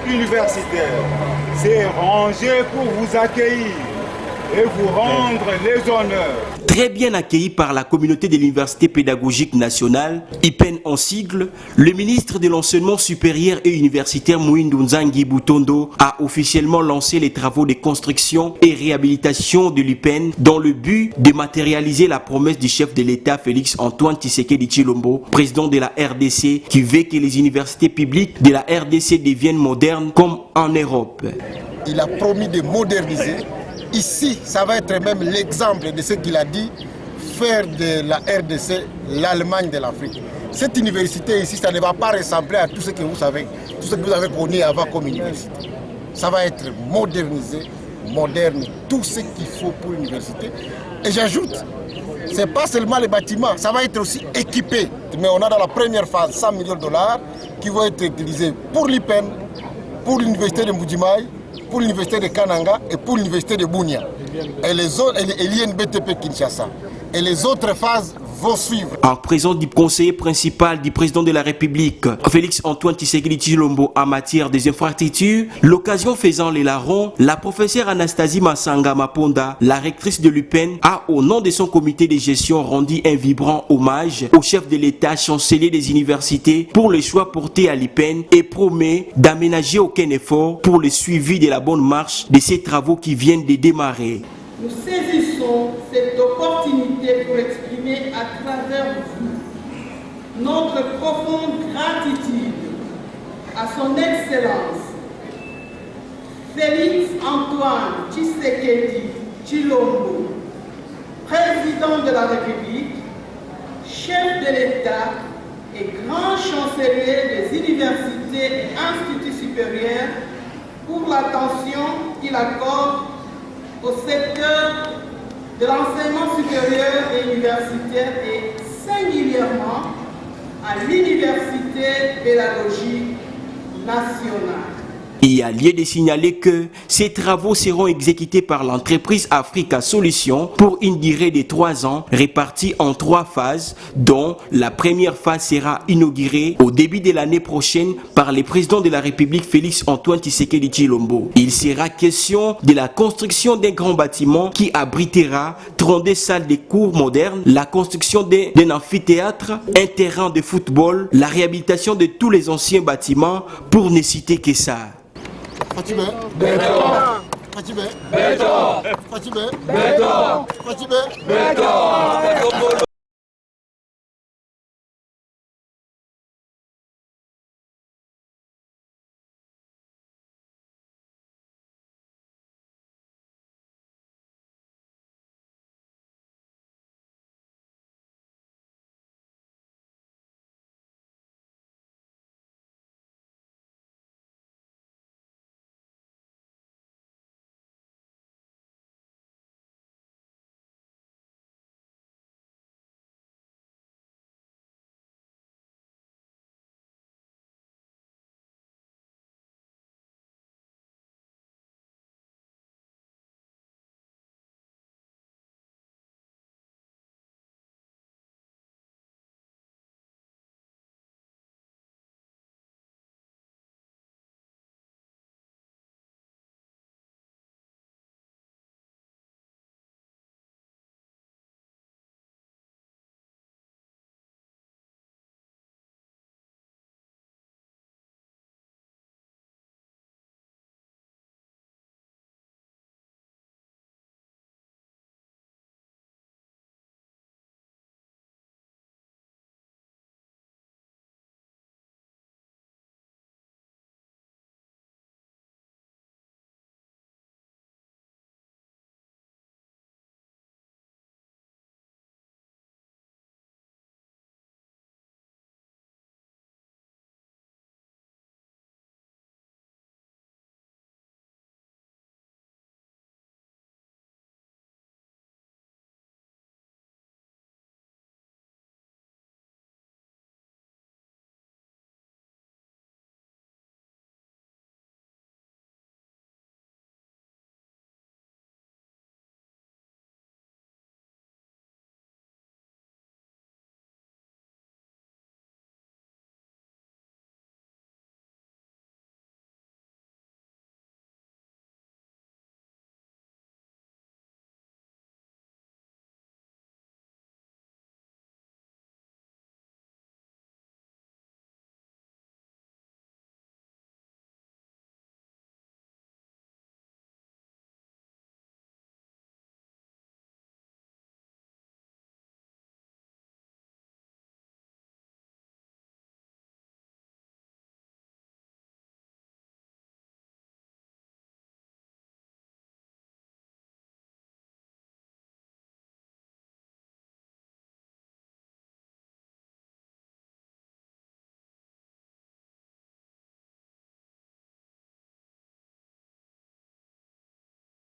Universitaire s'est rangé pour vous accueillir et vous rendre les honneurs. Très bien accueilli par la communauté de l'Université pédagogique nationale, IPEN en sigle, le ministre de l'Enseignement supérieur et universitaire Mouindou Nzangi Boutondo a officiellement lancé les travaux de construction et réhabilitation de l'IPEN dans le but de matérialiser la promesse du chef de l'État Félix Antoine Tshisekedi Tshilombo, président de la RDC, qui veut que les universités publiques de la RDC deviennent modernes comme en Europe. Il a promis de moderniser. Ici, ça va être même l'exemple de ce qu'il a dit, faire de la RDC l'Allemagne de l'Afrique. Cette université ici, ça ne va pas ressembler à tout ce que vous savez, tout ce que vous avez connu avant comme université. Ça va être modernisé, moderne, tout ce qu'il faut pour l'université. Et j'ajoute, ce n'est pas seulement les bâtiments, ça va être aussi équipé. Mais on a dans la première phase 100 millions de dollars qui vont être utilisés pour l'IPEN, pour l'université de Mbujimaï, pour l'université de Kananga et pour l'université de Bunia. Et l'INBTP Kinshasa. Et les autres phases vont suivre. En présence du conseiller principal du président de la République, Félix Antoine Tshisekedi Tshilombo, en matière des infrastructures, l'occasion faisant les larrons, la professeure Anastasie Massanga Maponda, la rectrice de l'UPEN, a au nom de son comité de gestion rendu un vibrant hommage au chef de l'État, chancelier des universités, pour le choix porté à l'UPEN et promet d'aménager aucun effort pour le suivi de la bonne marche de ces travaux qui viennent de démarrer. Nous saisissons cette opportunité pour exprimer à travers vous notre profonde gratitude à son Excellence Félix Antoine Tshisekedi Tshilombo, président de la République, chef de l'État et grand chancelier des universités et instituts supérieurs, pour l'attention qu'il accorde au secteur de l'enseignement supérieur et universitaire et singulièrement à l'Université pédagogique nationale. Il y a lieu de signaler que ces travaux seront exécutés par l'entreprise Africa Solutions pour une durée de 3 ans, répartis en 3 phases, dont la première phase sera inaugurée au début de l'année prochaine par le président de la République Félix Antoine Tshisekedi Tshilombo. Il sera question de la construction d'un grand bâtiment qui abritera 32 salles de cours modernes, la construction d'un amphithéâtre, un terrain de football, la réhabilitation de tous les anciens bâtiments, pour ne citer que ça. Fatibé, béton. Fatibé, béton. Fatibé, béton. Fatibé, béton.